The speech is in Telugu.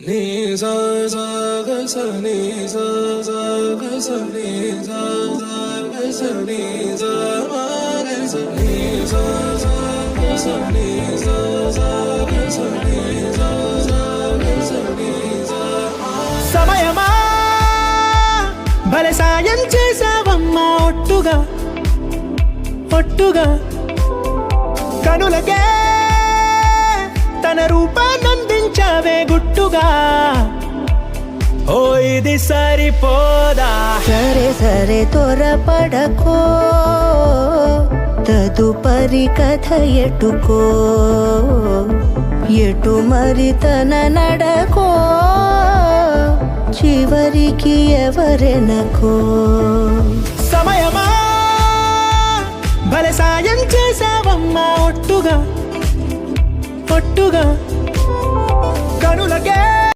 నీ సా సా గ స నీ సా సా గ స నీ సా సా గ స నీ సా మా గ స నీ సా సా గ స నీ సా సా గ స నీ సా సా గ స నీ సా మా. సమయమా భలే సాయం చేసావమ్మా ఒట్టుగా ఒట్టుగా కనులకే తన రూపాన్నందించావే గుట్టుగా. ఓ ఇది సరిపోదా, సరే సరే త్వరపడకో, తదుపరి కథ ఎటుకో, ఎటు మరి తన నడకో, చివరికి ఎవరెనకో. సమయమా భలే సాయం చేసావమ్మా ఒట్టుగా ఒట్టుగా కనులకే